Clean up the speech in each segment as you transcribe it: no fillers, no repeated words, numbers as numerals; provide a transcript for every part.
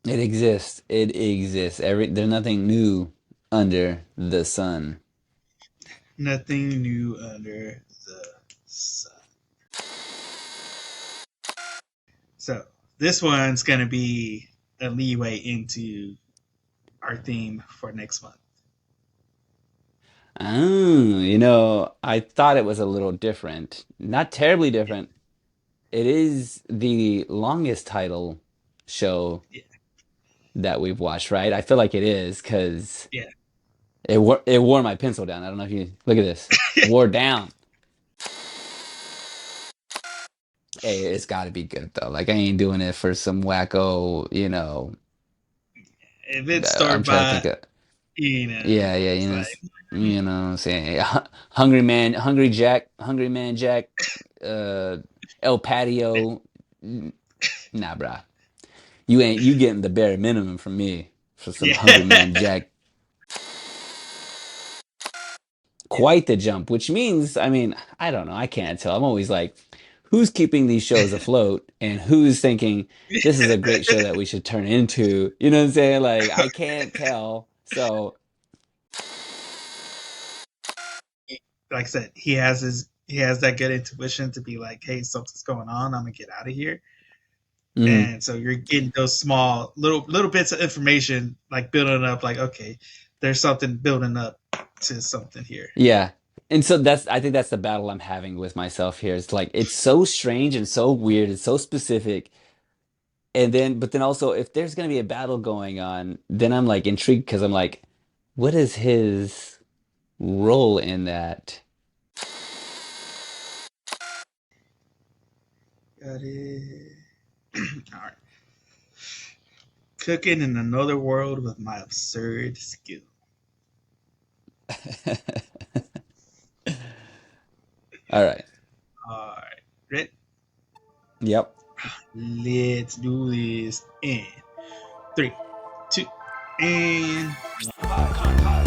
It exists. It exists. There's nothing new under the sun. Nothing new under the sun. So this one's gonna be a leeway into our theme for next month. Oh, I thought it was a little different. Not terribly Yeah, different. It is the longest title show yeah, that we've watched, right? I feel like it is because yeah. it wore my pencil down. I don't know if you look at this. Wore down. Hey, it's got to be good though. Like I ain't doing it for some wacko, If it's store I'm trying to bought, think of yeah, yeah, it's like what I'm saying. Hungry Man Jack, uh, El Patio. Nah, bruh. You getting the bare minimum from me for some Hungry yeah, Man Jack. yeah. Quite the jump, which means, I mean, I don't know. I can't tell. I'm always like, who's keeping these shows afloat and who's thinking this is a great show that we should turn into? You know what I'm saying? Like, I can't tell. So, Like I said, he has that good intuition to be like, hey, something's going on. I'm gonna get out of here. mm, And so you're getting those small little bits of information like building up. Like, okay, there's something building up to something here. yeah. And so I think that's the battle I'm having with myself here. It's like, it's so strange and so weird. It's so specific. But then also, if there's going to be a battle going on, then I'm like intrigued because I'm like, what is his role in that? Got it. All right. Cooking in another world with my absurd skill. All right. All right. Ready? Yep. Let's do this in three, two, and one.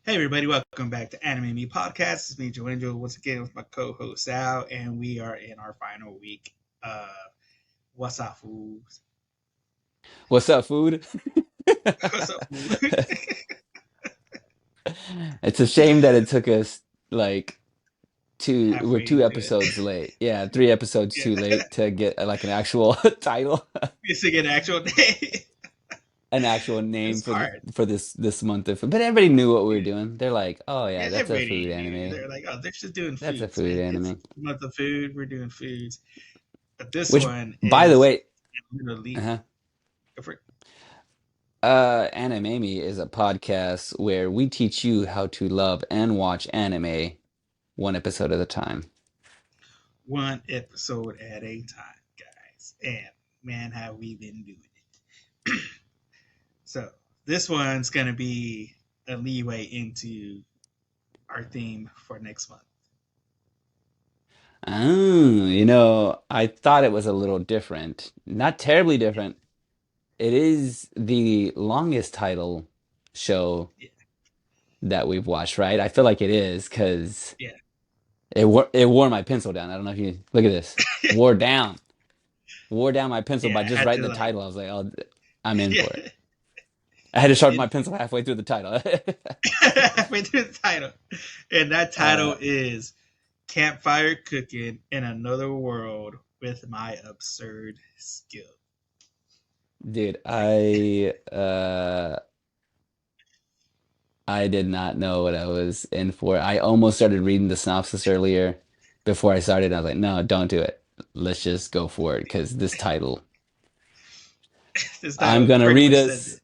Hey everybody, welcome back to Anime Me Podcast. It's me, Joe Angel, once again with my co-host Sal, and we are in our final week of What's Up Foods. What's up, food? What's up, food? It's a shame that it took us like we're Halfway two into it. episodes late. Yeah, three episodes too Yeah. late to get like an actual title, You sing an actual day. an actual name It's for hard. this month of, but everybody knew what we were doing. They're like, "Oh yeah, Yeah, that's a food everybody knew. anime. They're like, oh, they're just doing That's a foods, food man. It's anime." the month of food. We're doing foods. But this Which, one by the is way, literally uh-huh, for Anime is a podcast where we teach you how to love and watch anime one episode at a time. one episode at a time, guys. And man, have we been doing it. So this one's gonna be a leeway into our theme for next month. Oh, I thought it was a little different. Not terribly Yeah, different. It is the longest title show yeah, that we've watched, right? I feel like it is because yeah. it wore my pencil down. I don't know if you look at this. Wore down. Wore down my pencil by Yeah, I just had writing to the like title. I was like, oh, I'm in yeah. for it. I had to sharpen my In pencil halfway through the title. halfway through the title. And that Uh, title is Campfire Cooking in Another World with My Absurd Skill. dude, Like, I did not know what I was in for. I almost started reading the synopsis earlier before I started. I was like, no, don't do it. Let's just go for it because this title, this I'm title gonna pretty read much says us.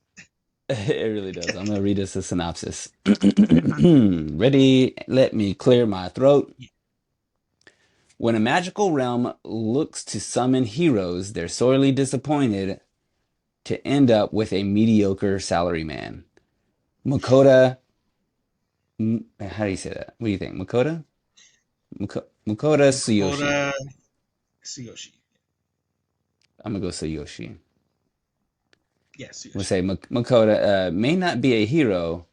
it. It really does. I'm gonna read us a synopsis. Ready? Let me clear my throat. When a magical realm looks to summon heroes, they're sorely disappointed to end up with a mediocre salaryman. Makoto How do you say that? What do you think? Makoto? Makoto Tsuyoshi. Makoto Tsuyoshi. I'm gonna go Tsuyoshi. Yeah, We'll Tsuyoshi. say Makoto may not be a hero,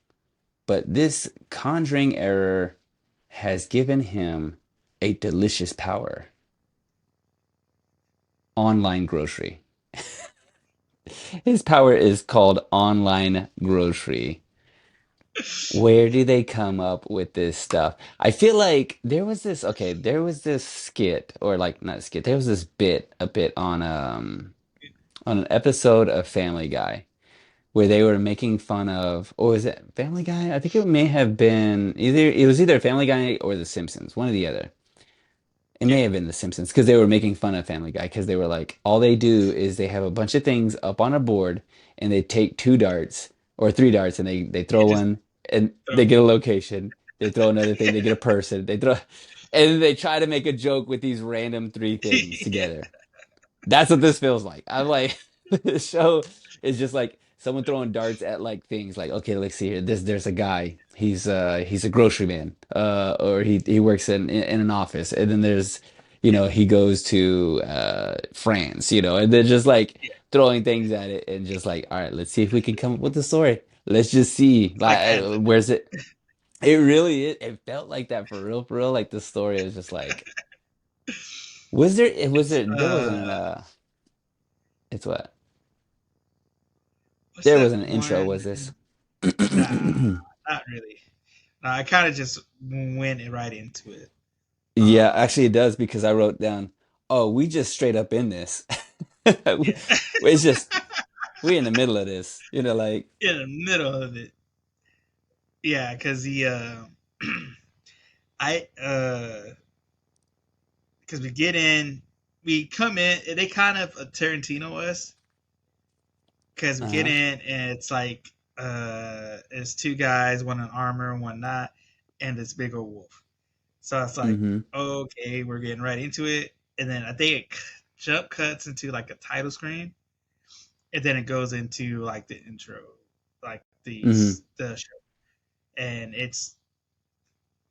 but this conjuring error has given him a delicious power. Online grocery. His power is called online grocery. Where do they come up with this stuff? I feel like there was this skit or like not skit, there was this a bit on an episode of Family Guy where they were making fun of, or was it Family Guy? I think it may have been either Family Guy or The Simpsons, one or the other. It Yeah, may have been The Simpsons because they were making fun of Family Guy because they were like, all they do is they have a bunch of things up on a board and they take two darts or three darts and they you throw just one and throw they get a location. They throw another thing, they get a person. And then they try to make a joke with these random three things yeah, together. That's what this feels like. I'm like, the show is just like someone throwing darts at like things. Like, okay, let's see here. There's a guy. He's a grocery man. Or he works in an office. And then there's, he goes to France. And they're just like yeah. throwing things at it and just like, all right, let's see if we can come up with the story. Let's just see. It's like ad lib. Where's it? It really is. It felt like that for real, for real. Like the story was just like, It's there wasn't an it's what? what's There that wasn't an intro, one? was this? Nah, not really. No, I kind of just went right into it. Yeah, Um, actually it does because I wrote down, oh, we just straight up in this. yeah, It's just we in the middle of this, like in the middle of it. Yeah, because I because we get in, we come in, and they kind of a Tarantino us because we get uh-huh. in and it's like it's two guys, one in armor and one not, and this big old wolf. So it's like, Mm-hmm. okay, we're getting right into it, and then I think it jump cuts into like a title screen, and then it goes into like the intro, like Mm-hmm. the show, and it's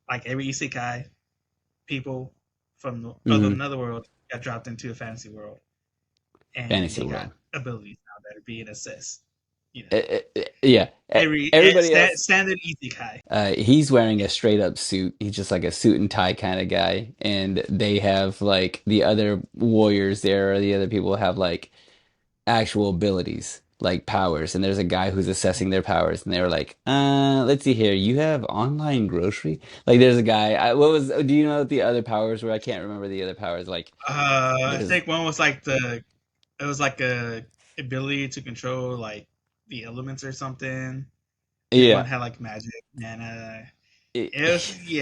like every isekai people from the other Mm-hmm. another world got dropped into a fantasy world, and Fantasy they got world. abilities now that are being assessed. You know, Yeah. Everybody else, standard isekai. he's wearing a straight up suit. He's just like a suit and tie kind of guy. And they have like the other warriors there, or the other people have like actual abilities, like powers. And there's a guy who's assessing their powers, and they were like, let's see here. You have online grocery? Like there's a guy. Do you know what the other powers were? I can't remember the other powers. Like I there's, think one was like it was like a ability to control like the elements or something. And one yeah. had like magic, mana. It-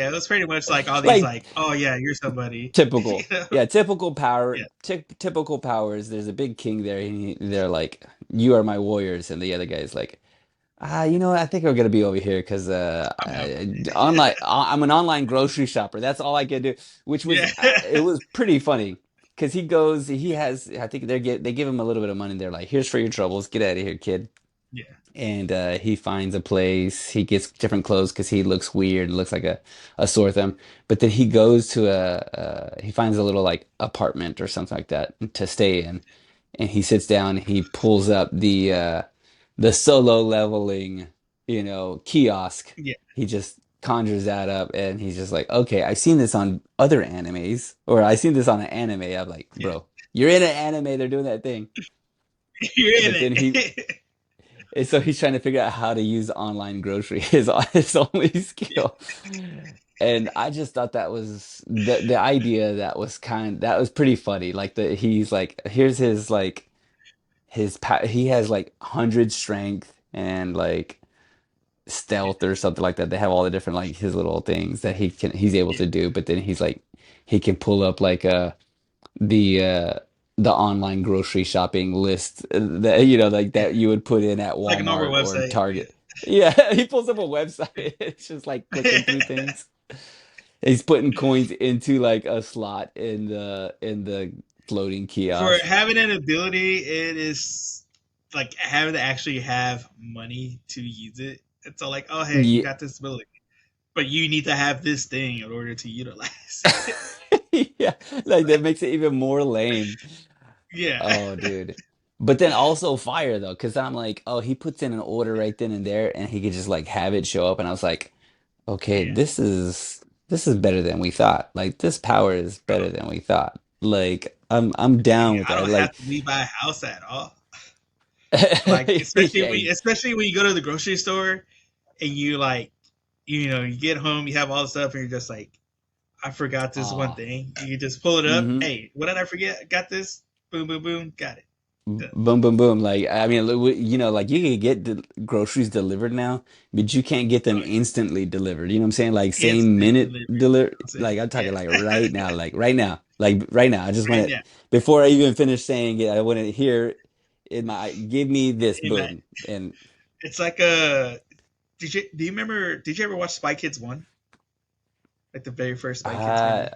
It was pretty much like all these like like, oh yeah, you're somebody. You typical. know? Yeah, typical power, Yeah, typical powers. There's a big king there. They're like, "You are my warriors," and the other guy's like, you know what? I think we're gonna be over here because I'm out. I'm an online grocery shopper. That's all I can do. Which was Yeah, it was pretty funny because he has. I think they give him a little bit of money. They're like, "Here's for your troubles. Get out of here, kid." yeah, And he finds a place. He gets different clothes because he looks weird, looks like a sore thumb. But then he goes to he finds a little like apartment or something like that to stay in, and he sits down. He pulls up the solo leveling, kiosk. yeah, He just conjures that up, and he's just like, okay, I've seen this on other animes, or I've seen this on an anime. I'm like, yeah. bro, you're in an anime. They're doing that thing. You're in But then it. and so he's trying to figure out how to use online grocery, his only Yeah, skill. And I just thought that was the idea that was pretty funny. Like he's like here's his like he has like 100 strength and like yeah, stealth or something like that. They have all the different like his little things that he's able yeah, to do, but then he's like he can pull up like the uh the online grocery shopping list that like yeah. that you would put in at It's like a normal Walmart or website. Target. Yeah, he pulls up a website. It's just like clicking through Yeah. things. He's putting coins into like a slot in the floating For kiosk. having an ability, it is like having to actually have money to use it. It's all like, oh hey, you Yeah, got this ability. but you need to have this thing in order to utilize it. Yeah, like that makes it even more lame. Yeah, Oh, dude. But then also fire though, because I'm like, oh, he puts in an order right then and there, and he could just like have it show up, and I was like, okay, yeah. this is better than we thought. Like this power is better Bro, than we thought. Like I'm dang down it, with I that. don't have Like, to leave my house at all. Like yeah, especially when you go to the grocery store and you like you get home, you have all the stuff, and you're just like, I forgot this one oh, thing. You just pull it up. mm-hmm. Hey, what did I forget? I got this. Boom, boom, boom. Got it. Done. Boom, boom, boom. Like, I mean, like you can get the groceries delivered now, but you can't get them Oh yeah, instantly delivered. You know what I'm saying? Like same instant minute delivery. deliver. That's it. Like I'm talking like Yeah, right now, like right now. I just want right it now. before I even finish saying it. I want to hear in my give me this In that, boom. And it's like a. Do you remember? Did you ever watch Spy Kids 1? Like the very first Spy Kids movie.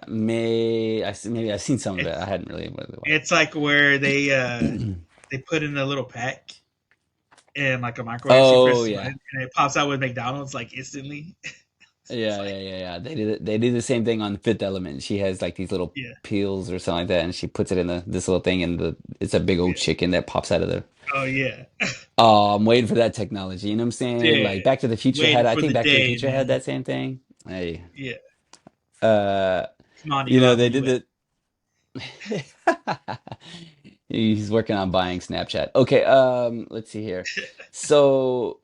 maybe I've seen some of it. I hadn't really It's like where watched. they put in a little pack and like a microwave. So you Oh press the yeah. button and it pops out with McDonald's like instantly. It's Yeah, like yeah, yeah, yeah. They do the same thing on Fifth Element. She has like these little yeah, peels or something like that, and she puts it in this little thing, and it's a big old yeah. chicken that pops out of there. Oh yeah, Oh, I'm waiting for that technology. You know what I'm saying? yeah. Like Back to the Future Waiting had, I for think the Back to the day, Future had man. that same thing. Hey, Yeah. uh, Come on, Elon, they when you did win. the. He's working on buying Snapchat. Okay, let's see here. So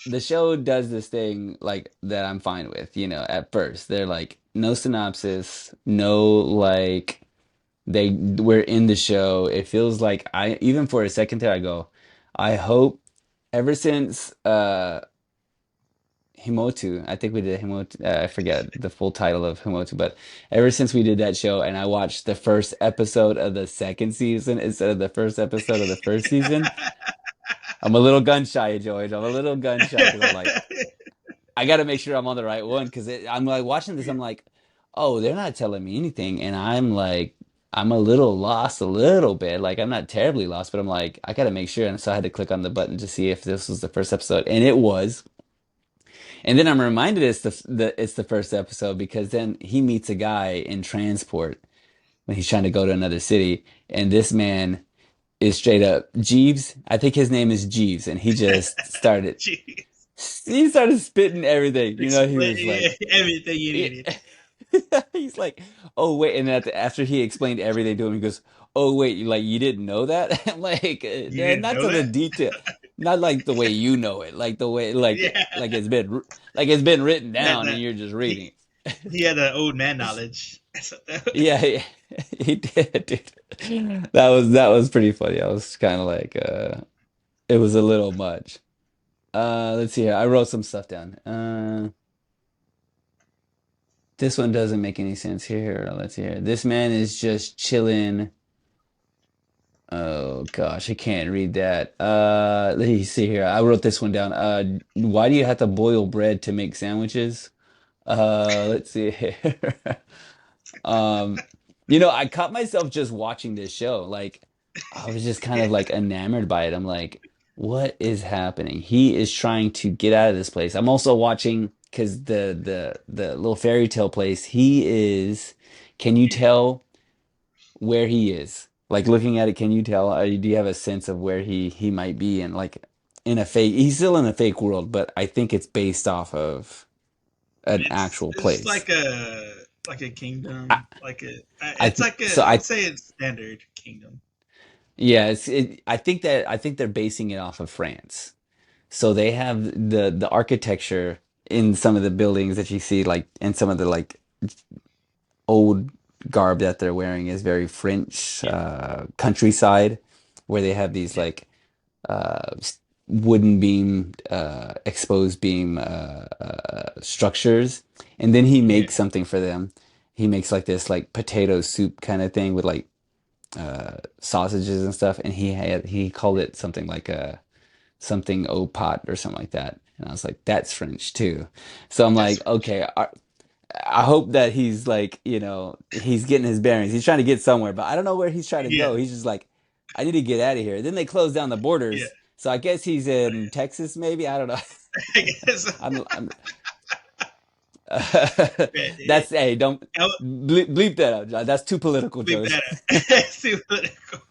the show does this thing like that I'm fine with, at first. They're like no synopsis, no like we're in the show. It feels like I even for a second there I go, I hope ever since Himotu, I think we did Himotu, I forget the full title of Himotu, but ever since we did that show and I watched the first episode of the second season instead of the first episode of the first season, I'm a little gun shy, George. I'm a little gun shy because I'm like, I got to make sure I'm on the right one because I'm like watching this. I'm like, oh, they're not telling me anything, and I'm like, I'm a little lost, a little bit. Like I'm not terribly lost, but I'm like, I got to make sure, and so I had to click on the button to see if this was the first episode, and it was. And then I'm reminded it's the first episode because then he meets a guy in transport when he's trying to go to another city, and this man is straight up Jeeves. I think his name is Jeeves, and Jeez. he started spitting everything. He Explain was like, everything you yeah. needed. He's like, oh wait, and after he explained everything to him, he goes, oh wait, you didn't know that? I'm like, You didn't not know to the that? detail, not like the way you know it, like the way Yeah. like it's been written He had down and that you're just he reading he had the old man knowledge. Yeah, he did, dude. That was pretty funny. I was kind of like, it was a little much. Let's see here. I wrote some stuff down. This one doesn't make any sense here. Let's see here. This man is just chilling. Oh gosh, I can't read that. Let me see here. I wrote this one down. Why do you have to boil bread to make sandwiches? Let's see here. Um, I caught myself just watching this show. Like, I was just kind of like enamored by it. I'm like, what is happening? He is trying to get out of this place. I'm also watching because the little fairy tale place, he is, can you Yeah. tell where he is? Like looking at it, can you tell? Do you have a sense of where he might be in like in a fake, he's still in a fake world, but I think it's based off of an actual It's place. like a I, kingdom, I it's like so I would say it's standard kingdom. Yeah, I think they're basing it off of France. So they have the architecture in some of the buildings that you see, like in some of the like old garb that they're wearing is very French Yeah, countryside, where they have these yeah, like wooden beam, exposed beam structures, and then he yeah, makes something for them. He makes like this like potato soup kind of thing with like sausages and stuff, and he called it something like a something au pot or something like that. And I was like, that's French too. So I'm that's like, French. okay, I hope that he's like, he's getting his bearings. He's trying to get somewhere, but I don't know where he's trying to Yeah, go. He's just like, I need to get out of here. Then they close down the yeah. borders. So I guess he's in Texas, maybe. I don't know. I guess I'm Man, That's hey, don't I bleep that out, John. That's too political, leave Joe's. that up. See what it goes.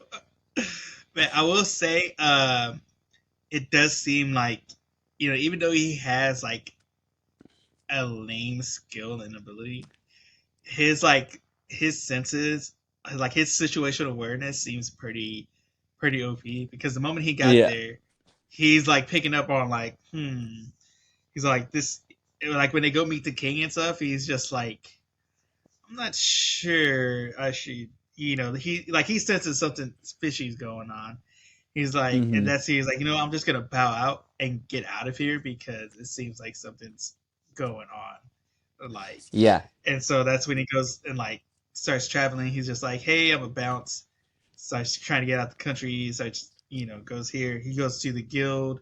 Man, I will say, it does seem like, even though he has like a lame skill and ability, his his senses, like his situational awareness, seems pretty OP. Because the moment he got Yeah. there, he's like picking up on like, he's like this, like when they go meet the king and stuff. He's just like, I'm not sure I should, he senses something fishy's going on. He's like, and Hmm. he's like, I'm just gonna bow out and get out of here because it seems like something's going on. Like, Yeah. and so that's when he goes and like starts traveling. He's just like, hey, I'm a bounce. Starts trying to get out the country. He starts, goes here. He goes to the guild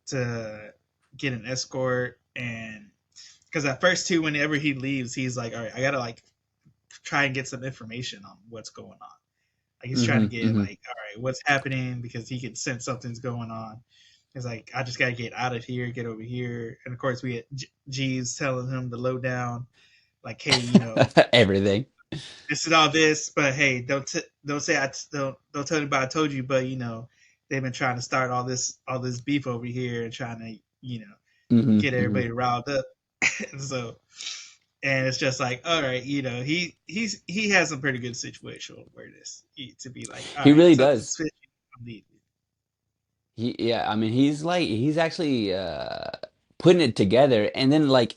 to get an escort, and because at first too, whenever he leaves, he's like, all right, I gotta like try and get some information on what's going on. Like he's trying to Hmm. get Hmm. like, all right, what's happening because he can sense something's going on. He's like, I just gotta get out of here, get over here, and of course we had Jeeves telling him the lowdown, like, hey, Everything. this is all this, but hey, don't say don't tell anybody I told you, but they've been trying to start all this beef over here and trying to Hmm. get Hmm. everybody riled up. And so, and it's just like, all right, he has some pretty good situational awareness to be like, all He right, really something's does. fishy. I'm leaving. Yeah, I mean, he's actually putting it together, and then like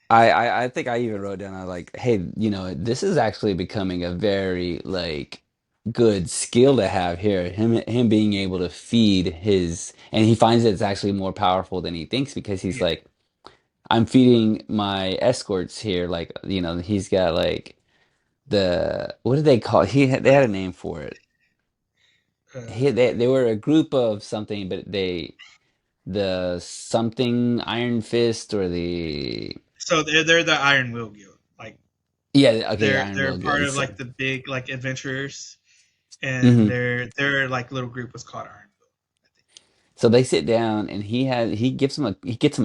I think I even wrote down, I like, hey, this is actually becoming a very like good skill to have here. Him being able to feed his, and he finds that it's actually more powerful than he thinks because he's Yeah. like, I'm feeding my escorts here, like, he's got like what did they call it? They had a name for it. They were a group of something, but the something Iron Fist or the So they're the Iron Will Guild. Like yeah, okay, the Iron they're Will part Guild. of like the big like adventurers, and Mhm. their like little group was called Iron Will. So they sit down and he gets him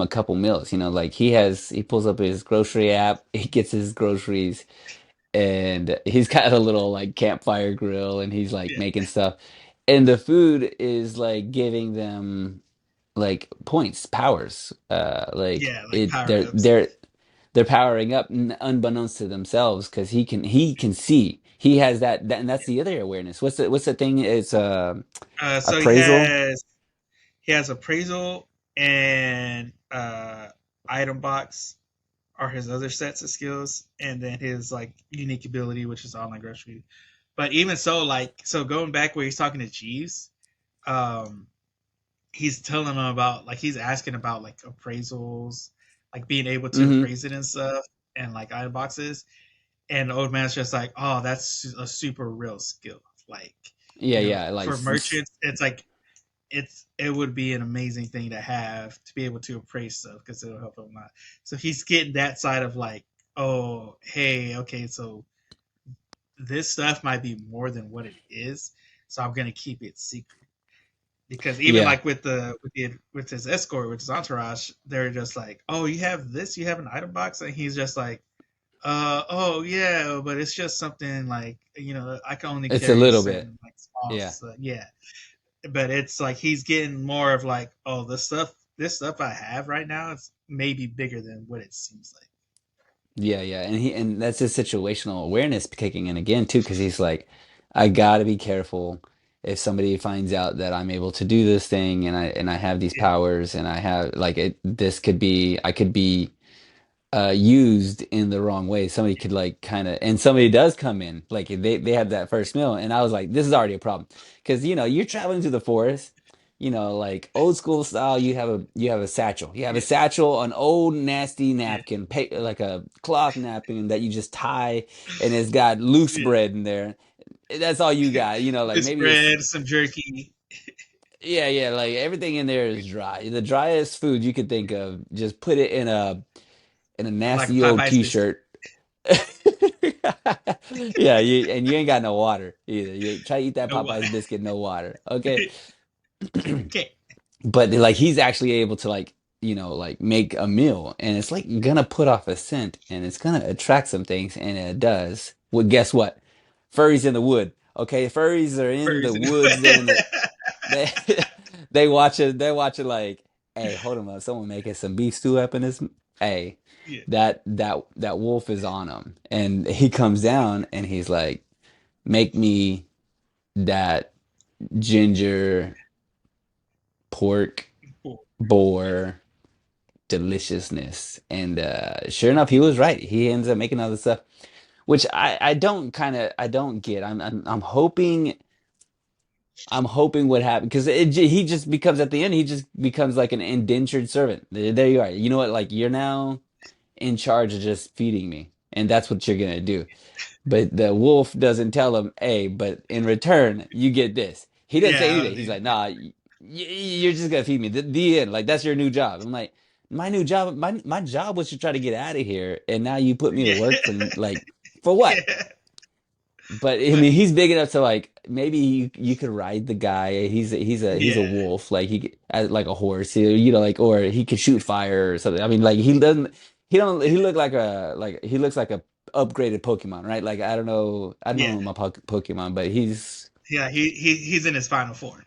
a couple meals, like he pulls up his grocery app, he gets his groceries, and he's got a little like campfire grill and he's like Yeah, making stuff. And the food is like giving them like points, powers. Like yeah, like power ups. they're powering up unbeknownst to themselves because he can see. He has that, and that's the other awareness. What's the thing? It's So appraisal. he has appraisal and item box are his other sets of skills, and then his like unique ability, which is online grocery. But even so, like so going back where he's talking to Jeeves, um, he's telling him about like he's asking about like appraisals, like being able to Hmm. appraise it and stuff, and like item boxes. And the old man's just like, oh, that's a super real skill. Like, Yeah, yeah. Like for merchants, it's like it would be an amazing thing to have to be able to appraise stuff because it'll help him a lot. So he's getting that side of like, oh, hey, okay, so this stuff might be more than what it is, so I'm gonna keep it secret. Because even yeah. like with his escort, with his entourage, they're just like, oh, you have this, you have an item box, and he's just like, oh yeah, but it's just something like I can only It's a carry little bit. certain like small Yeah. stuff. Yeah, but it's like he's getting more of like, oh, this stuff I have right now is maybe bigger than what it seems like. Yeah, yeah, and that's his situational awareness kicking in again too, because he's like, I gotta be careful if somebody finds out that I'm able to do this thing and I have these Yeah, powers and I have like this could be I could be used in the wrong way. Somebody could like kind of, and somebody does come in, like they have that first meal, and I was like, this is already a problem because you're traveling through the forest, like old school style. You have a satchel, yeah, an old nasty yeah, napkin, like a cloth napkin that you just tie, and it's got loose yeah. bread in there. That's all you got, like This maybe it's. bread, some jerky, Yeah, yeah, like everything in there is dry. The driest food you could think of, just put it in a like a nasty old Popeye's biscuit. t-shirt. Yeah, and you ain't got no water either. You try to eat that No what? Popeye's biscuit, no water. Okay. Okay. But like he's actually able to like like make a meal, and it's like gonna put off a scent, and it's gonna attract some things, and it does. Well, guess what? Furries in the wood. Okay, furries are in the Furries in woods. They're in the the they they watch it. They watch it like, hey, hold on, someone making some beef stew up in this. Hey, yeah. that wolf is on him, and he comes down and he's like, make me that ginger pork Cool. boar deliciousness. And sure enough, he was right. He ends up making all this stuff, which I don't get. I'm hoping what happened because he just becomes at the end he just becomes like an indentured servant. There you are. You know what? Like you're now in charge of just feeding me, and that's what you're gonna do. But the wolf doesn't tell him, hey, but in return, you get this. He doesn't say Yeah, anything. He's like, nah, you're just gonna feed me. The end. Like that's your new job. I'm like, my new job, my job was to try to get out of here, and now you put me to yeah, work for like for what? yeah. But I But mean, he's big enough to like maybe you could ride the guy. He's a yeah, wolf, like like a horse, like or he could shoot fire or something. I mean, like he doesn't he don't he look like he looks like a upgraded Pokemon, right? Like I don't yeah, know my Pokemon, but he's yeah. He's in his final form.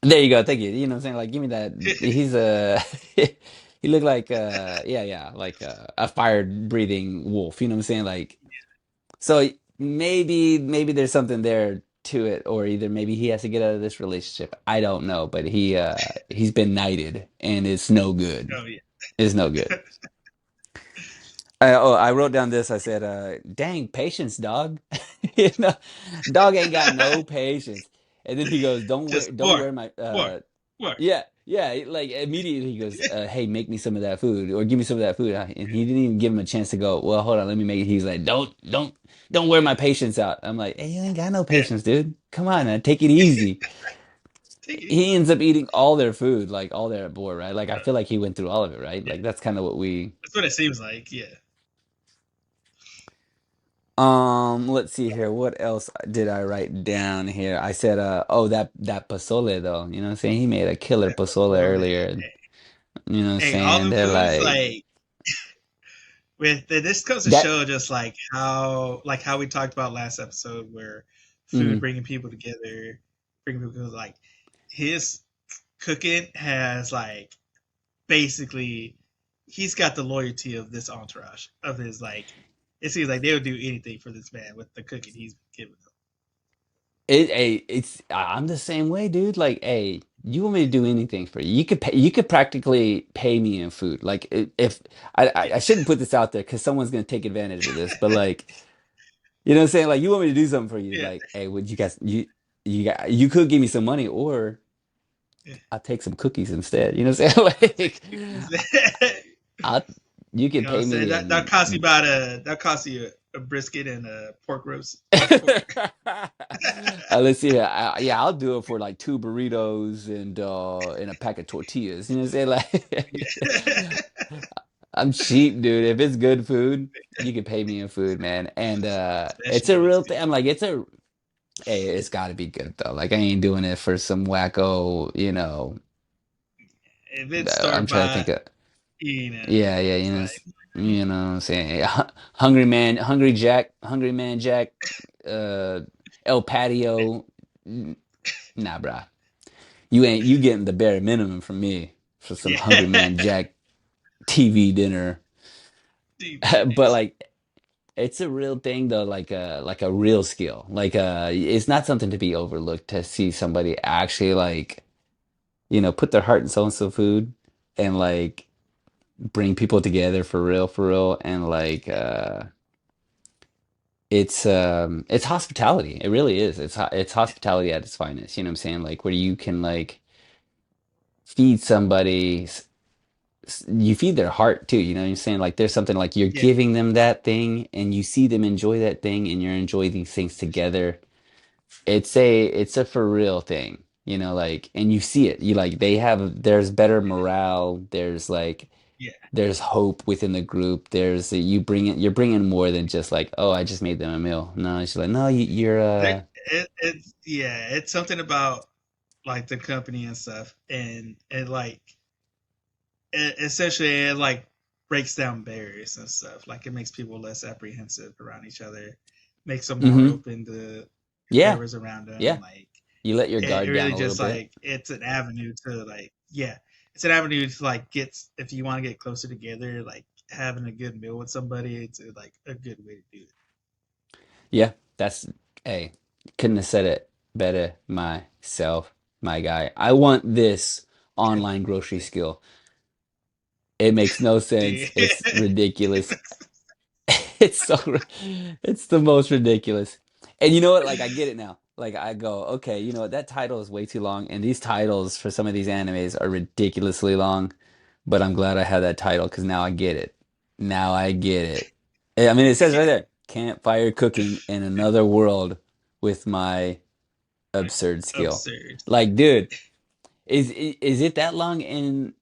there. You go, thank you. You know what I'm saying? Like give me that. He's a he looked like yeah like a fire breathing wolf. You know what I'm saying? Like. So maybe there's something there to it, or either maybe he has to get out of this relationship. I don't know, but he's been knighted and it's no good. Oh yeah, It's no good. I wrote down this. I said, dang, patience, dog. You know, dog ain't got no patience. And then he goes, just don't work, wear my work, work. yeah, like immediately he goes, hey, make me some of that food or give me some of that food. And he didn't even give him a chance to go, well, hold on, let me make it. He's like, don't wear my patience out. I'm like, hey, you ain't got no Yeah, patience, dude. Come on, man, take it easy. take it He easy. ends up eating all their food, like all their board, right? Like I feel like he went through all of it, right? Yeah, Like that's kind of what we that's what it seems like. Yeah, let's see here. What else did I write down here? I said, oh, that pozole though. You know what I'm saying? He made a killer that pozole pozole. earlier. You know what I'm Hey, all saying? the They're foods like like this goes to that. show just like how we talked about last episode where food Mhm. bringing people together, bringing people together, like his cooking has like basically he's got the loyalty of this entourage of his like it seems like they would do anything for this man with the cooking he's giving them. I'm the same way, dude. Like, hey, you want me to do anything for you? You could practically pay me in food. Like, if I shouldn't put this out there because someone's gonna take advantage of this, but like, you know what I'm saying? Like, you want me to do something for you? Yeah, Like, hey, would you guys you could give me some money, or yeah. I'll take some cookies instead. You know what I'm saying? Like, You I'll you can know what I'm pay saying? me That in. cost you about that cost you a brisket and a pork roast, roast pork. Let's see here. Yeah, I'll do it for like two burritos and a pack of tortillas. You know what I'm saying? Yeah. Like, I'm cheap, dude. If it's good food, you can pay me in food, man. And it's Especially a if it's real good. thing. I'm like, hey, it's got to be good though. Like, I ain't doing it for some wacko, If it's store I'm trying to think bought, of. Yeah, it's like you know what I'm saying? Hungry man Jack, uh, El Patio. Nah, bruh. You getting the bare minimum from me for some Hungry yeah. Man Jack TV dinner. TV But dish. like it's a real thing though, like a real skill. Like it's not something to be overlooked to see somebody actually like, put their heart and soul into food and like bring people together for real and like it's hospitality. It really is. It's Yeah, hospitality at its finest. You know what I'm saying? Like where you can like feed somebody you feed their heart too, you know what I'm saying? Like there's something like you're yeah, giving them that thing and you see them enjoy that thing and you're enjoying these things together. It's a for real thing, like and you see it. You like there's better morale, there's like yeah. there's hope within the group. You're bringing more than just like, oh, I just made them a meal. No, it's just like, no, you're It's yeah, it's something about like the company and stuff, and like essentially it like breaks down barriers and stuff. Like it makes people less apprehensive around each other, makes them more Mm-hmm. open to Yeah. whoever's around them. Yeah. Like You let your it guard down really a little just bit. like it's an avenue to like yeah, it's an avenue to like get if you want to get closer together. Like having a good meal with somebody, it's like a good way to do it. Yeah, that's hey, couldn't have said it better myself, my guy. I want this online grocery skill. It makes no sense. Dude. It's ridiculous. It's so it's the most ridiculous. And you know what? Like I get it now. Like I go, okay, you know what? That title is way too long, and these titles for some of these animes are ridiculously long. But I'm glad I had that title because now I get it. Now I get it. I mean, it says right there, campfire cooking in another world with my absurd skill. Absurd. Like, dude, is it that long in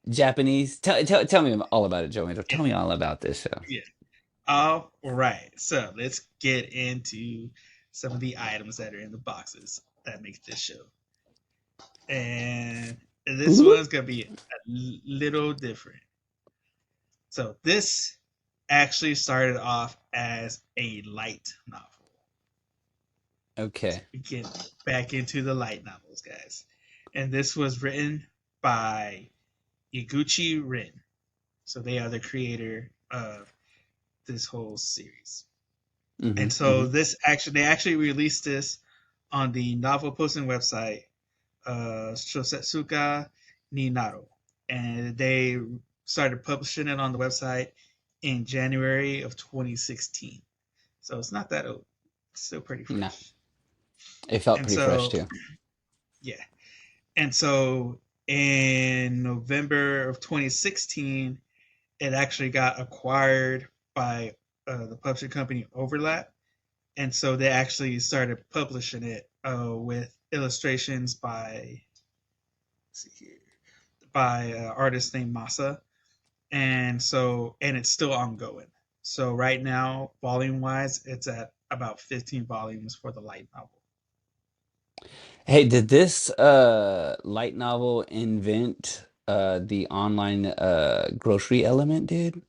Japanese? Tell me all about it, Joey. Yeah, Tell me all about this show. yeah. All right, so let's get into some of the items that are in the boxes that make this show. And this Ooh. one's gonna be a little different. So this actually started off as a light novel. Okay. We get back into the light novels, guys. And this was written by Iguchi Rin. So they are the creator of this whole series. Hmm. And so Hmm. this actually they actually released this on the novel posting website, Shosetsuka ni Naro, and they started publishing it on the website in January of 2016. So it's not that old; it's still pretty No, fresh. it felt And pretty fresh so too. yeah, and so in November of 2016, it actually got acquired by the publishing company Overlap, and so they actually started publishing it with illustrations by let's see here by an artist named Masa, and it's still ongoing. So right now, volume wise, it's at about 15 volumes for the light novel. Hey, did this light novel invent the online grocery element, dude?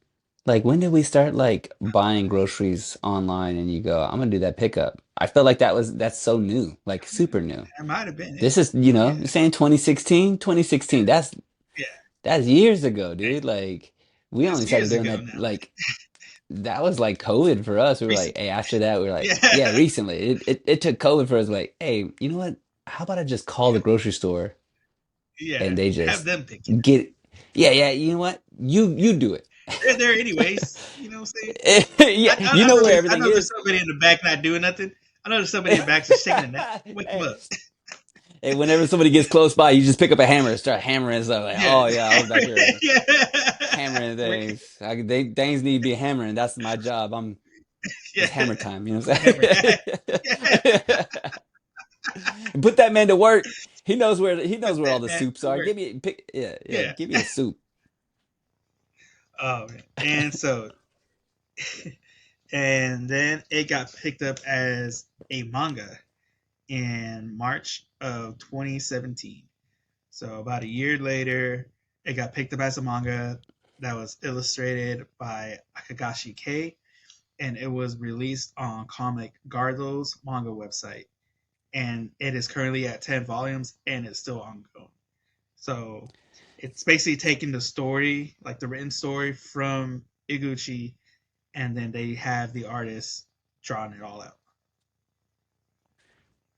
Like when did we start like buying groceries online and you go, I'm gonna do that pickup? I felt like that's so new, like super new. That might have been it. This is, you know, Yeah, you're saying 2016, 2016. yeah. That's years ago, dude. Like we only That's started years doing ago that now. like that was like COVID for us. We were like, Recent. hey, after that, we were like, yeah, Yeah, recently. It took COVID for us, like, hey, you know what? How about I just call yeah, the grocery store yeah. and they Have just them pick it. get yeah, yeah, you know what? You do it. They're there anyways. You know what I'm saying? Yeah, you know where I everything know there's is. somebody in the back not doing nothing. I know there's somebody in the back just taking a nap. Wake them Hey, up. hey, whenever somebody gets close by, you just pick up a hammer and start hammering stuff. Like, Yeah, oh yeah, I was back here yeah. hammering Work. things. Things need to be hammering. That's my job. Yeah, It's hammer time. You know I'm a what hammer I'm guy. Yeah, saying? Put that man to work. He put knows where all that the back soups to are. work. Yeah, Yeah. give me a soup. Oh man. And so, and then it got picked up as a manga in March of 2017. So about a year later, it got picked up as a manga that was illustrated by Akagashi K, and it was released on Comic Gardo's manga website. And it is currently at 10 volumes and it's still ongoing. So it's basically taking the story, like the written story from Iguchi, and then they have the artist drawing it all out.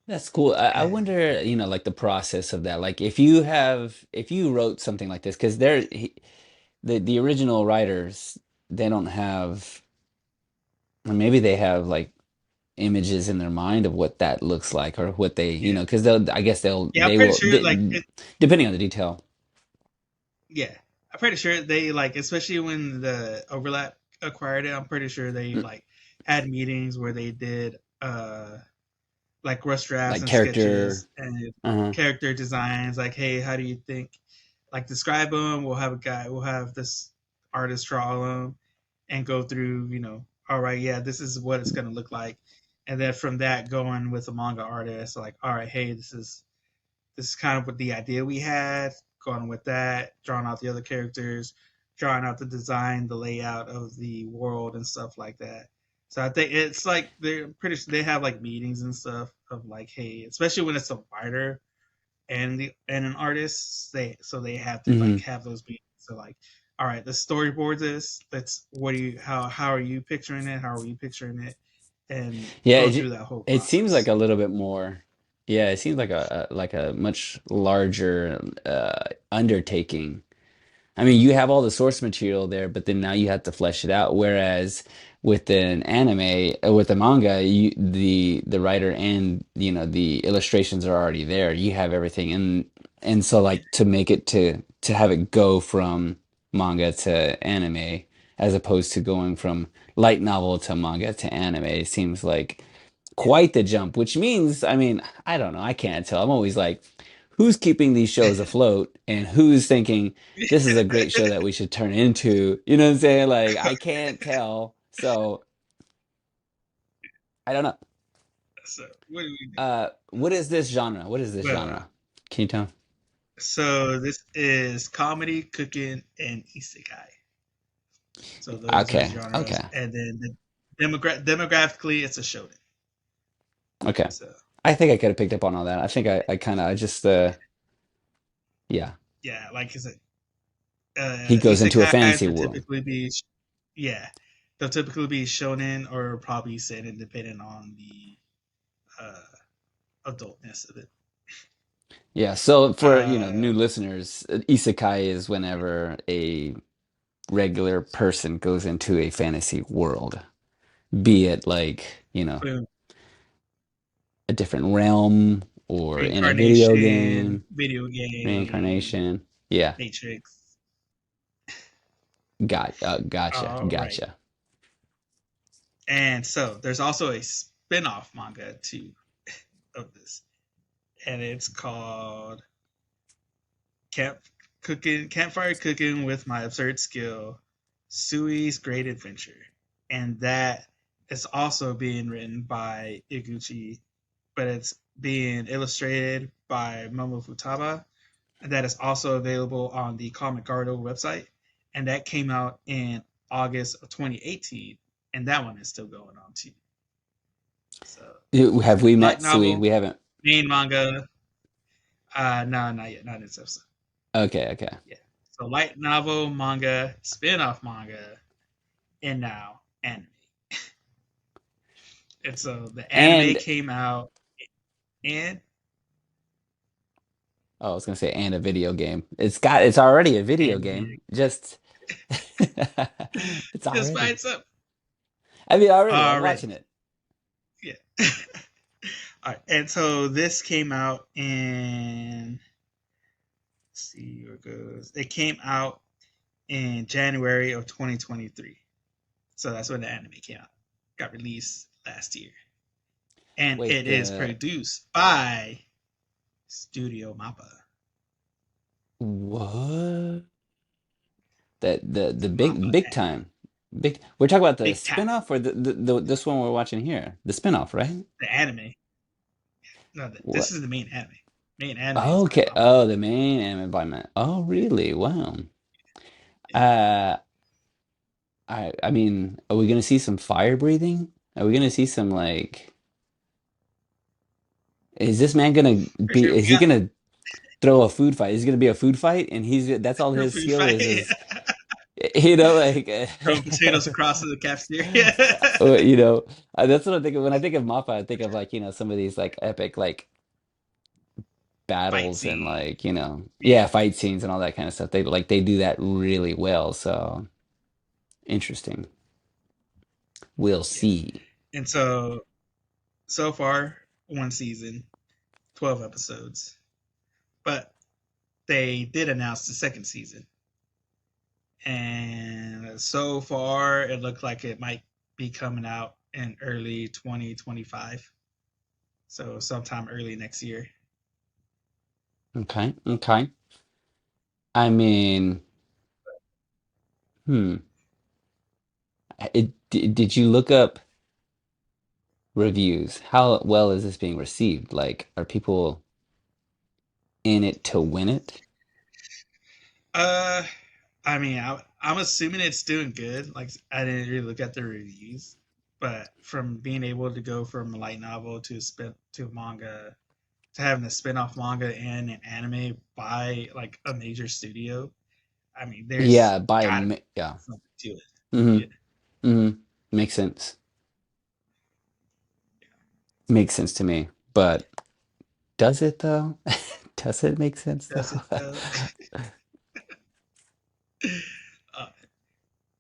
That's cool. I And wonder, you know, like the process of that. Like if you wrote something like this, because the original writers, they don't have, or maybe they have like images in their mind of what that looks like or what they, you yeah, know, because I guess yeah, I'm pretty sure depending on the detail. yeah, I'm pretty sure they like, especially when the overlap acquired it. I'm pretty sure they Mm, like had meetings where they did like rough drafts like and character. sketches and Uh-huh. character designs. Like, hey, how do you think? Like, describe them. We'll have this artist draw them and go through. All right, yeah, this is what it's gonna look like, and then from that, going with the manga artist, like, all right, hey, this is kind of what the idea we had. going with that, drawing out the other characters, drawing out the design, the layout of the world and stuff like that. So I think it's like they're pretty. They have like meetings and stuff of like, hey, especially when it's a writer and an artist, they have to like Hmm. have those meetings. So like, all right, let's storyboard this. Let's what do you how are you picturing it? How are we picturing it? And Yeah, go through that whole it seems like process. a little bit more. Yeah, it seems like a much larger undertaking. I mean, you have all the source material there, but then now you have to flesh it out. Whereas with an anime, with a manga, the writer and the illustrations are already there. You have everything, and so Yeah, like to make it to have it go from manga to anime, as opposed to going from light novel to manga to anime, seems like quite the jump. Which means, I mean, I don't know, I can't tell. I'm always like, who's keeping these shows afloat, and who's thinking this is a great show that we should turn into. You know what I'm saying? Like I can't tell. So I don't know. so what do we do? What is this genre? What is this Well, genre? Can you tell? so this is comedy, cooking, and isekai. So those are the Okay, genres, okay, and then the demographically, it's a shonen. okay. So I think I could have picked up on all that. I think I kind of I just yeah. yeah, like I said, He goes into a isekais fantasy would world. typically be yeah, they'll typically be shonen or probably seinen, depending on the uh, adultness of it. Yeah. So for Uh, new listeners, isekai is whenever a regular person goes into a fantasy world, be it like boom, a different realm or in a video reincarnation, game, video game, reincarnation. Yeah, Matrix. gotcha, All right, gotcha. and so there's also a spin-off manga too of this, and it's called Camp Campfire Cooking with My Absurd Skill, Sui's Great Adventure, and that is also being written by Iguchi, but it's being illustrated by Momo Futaba, and that is also available on the Comic Gardo website, and that came out in August of 2018, and that one is still going on too. So Have we light met Sui? novel, We haven't. main manga. No, not yet, not in this episode. Okay, okay. Yeah. So light novel, manga, spin-off manga, and now anime. And so the anime And came out in oh, I was gonna say and a video game. It's already a video and game. Just it's just by already. itself I mean, already. I'm already. watching it. Yeah. All right. And so this came out in let's see where it goes. It came out in January of 2023. So that's when the anime came out. Got released last year. And Wait, it is the produced by Studio Mappa. what? The Mappa big Anime. time. Big. We're talking about the Big time. spin-off or the this one we're watching here. The spin-off, right? The anime. No, this What? is the main anime. Main anime is by Okay. Mappa. Oh, the main anime by man. Oh, really? Wow. Yeah. Uh, I mean, are we gonna see some fire breathing? Are we gonna see some like? Is this man gonna For be? sure. We Is he got gonna throw a food fight? Is it gonna be a food fight? And that's all a his food skill fight. is like Throwing potatoes across to the cafeteria. that's what I think of when I think of Mappa. I think of like some of these like epic like Fight battles and scene. like Yeah. yeah, fight scenes and all that kind of stuff. They do that really well. So interesting. We'll Yeah. see. And so far, one season, 12 episodes. But they did announce the second season. And so far, it looked like it might be coming out in early 2025. So sometime early next year. Okay, okay. I mean, hmm. Did you look up reviews? How well is this being received? Like, are people in it to win it? Uh, I mean, I'm assuming it's doing good. Like, I didn't really look at the reviews, but from being able to go from a light novel to spin to manga to having a spin-off manga and an anime by like a major studio, I mean, there's Yeah, by a gotta be yeah. something to it. Yeah, Mm-hmm. Mm-hmm. Makes sense. Makes sense to me. But does it though? Does it make sense does though? it though? uh,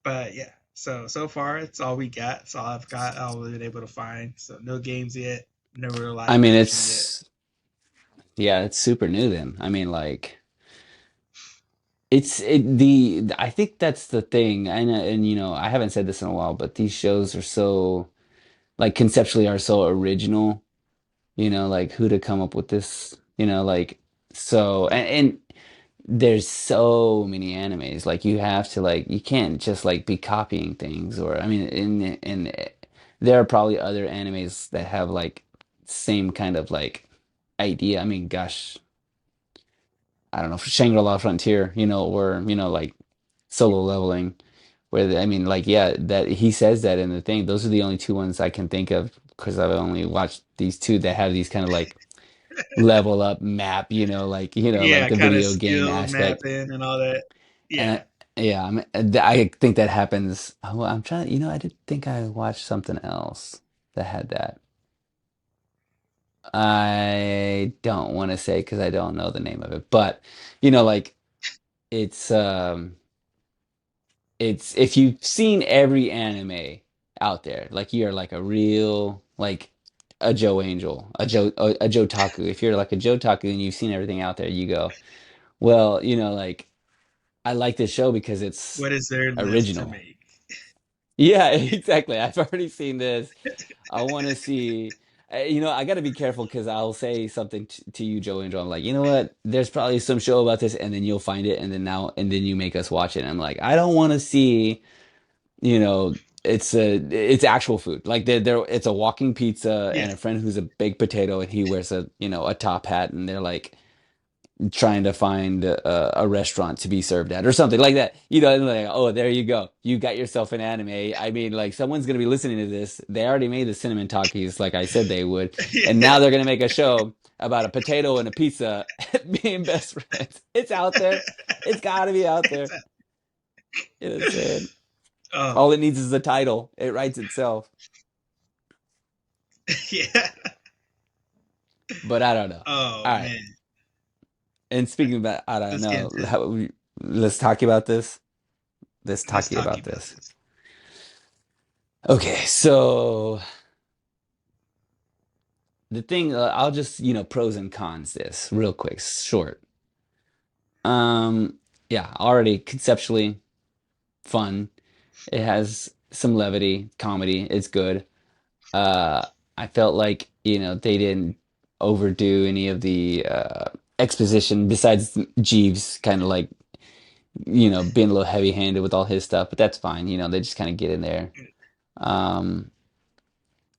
but yeah, so far it's all we got. It's all I've got. All we've been able to find. So no games yet. No real I live mean, action yet. it's yeah, it's super new then. I mean, like I think that's the thing. And you know, I haven't said this in a while, but these shows are so like conceptually are so original, you know, like who to come up with this, you know, like so Yeah, and there's so many animes. Like you have to like you can't just like be copying things or I mean in there are probably other animes that have like same kind of like idea. I mean, gosh, I don't know, Shangri-La Frontier, you know, or you know, like Solo Leveling, where I mean, like, yeah, that he says that in the thing. Those are the only two ones I can think of because I've only watched these two that have these kind of like level up map, you know, like yeah, the kind of video game skill aspect. mapping and all that. And Yeah, yeah, I think that happens. Oh, I'm trying, you know, I did think I watched something else that had that. I don't want to say because I don't know the name of it, but you know, like it's it's if you've seen every anime out there, like you're like a real like a Joe Angel, a Joe Taku. If you're like a Joe Taku and you've seen everything out there, you go, well, you know, like I like this show because it's what is their list to original. make? Yeah, exactly. I've already seen this. I want to see. You know, I got to be careful because I'll say something to you, Joe Angel. I'm like, you know what? There's probably some show about this, and then you'll find it, and then you make us watch it. And I'm like, I don't want to see. You know, it's actual food. Like there it's a walking pizza Yeah, and a friend who's a baked potato, and he wears a you know a top hat, and they're like trying to find a restaurant to be served at or something like that. You know, and like, oh, there you go. You got yourself an anime. I mean, like someone's gonna be listening to this. They already made the cinnamon Takis like I said they would, and yeah. now they're gonna make a show about a potato and a pizza being best friends. It's out there. It's got to be out It's there. You know what I'm saying? oh, All it needs is the title. It writes itself. yeah. But I don't know. Oh All right. man, And speaking about, I don't let's get know. into it. Let's talk about this. Let's Let's talk talk about about this. this. Okay, so the thing, I'll just, you know, pros and cons this real quick, short. Um, yeah, already conceptually fun. It has some levity, comedy. It's good. Uh, I felt like, you know, they didn't overdo any of the exposition besides Jeeves kind of like, you know, being a little heavy-handed with all his stuff, but that's fine. You know, they just kind of get in there. Um,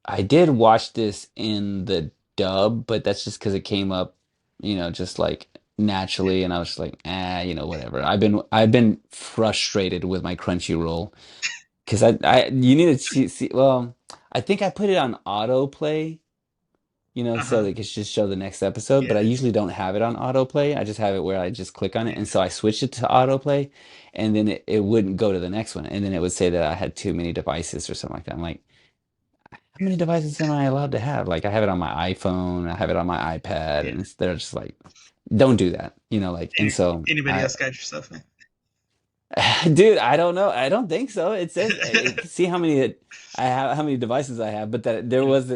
I did watch this in the dub, but that's just because it came up, you know, just like Yeah, naturally, and I was just like, you know, whatever. I've been frustrated with my Crunchyroll because you need to see. Well, I think I put it on autoplay, you know, uh so huh. that it could just show the next episode. Yeah, But I usually don't have it on autoplay. I just have it where I just click on it, yeah, and so I switched it to autoplay, and then it wouldn't go to the next one, and then it would say that I had too many devices or something like that. I'm like, how many devices am I allowed to have? Like I have it on my iPhone, I have it on my iPad, yeah. and they're just like, don't do that, you know, like, and Any, so anybody I, else got your stuff in? dude, I don't know, I don't think so. It says, see how many I have, how many devices I have, but that there was,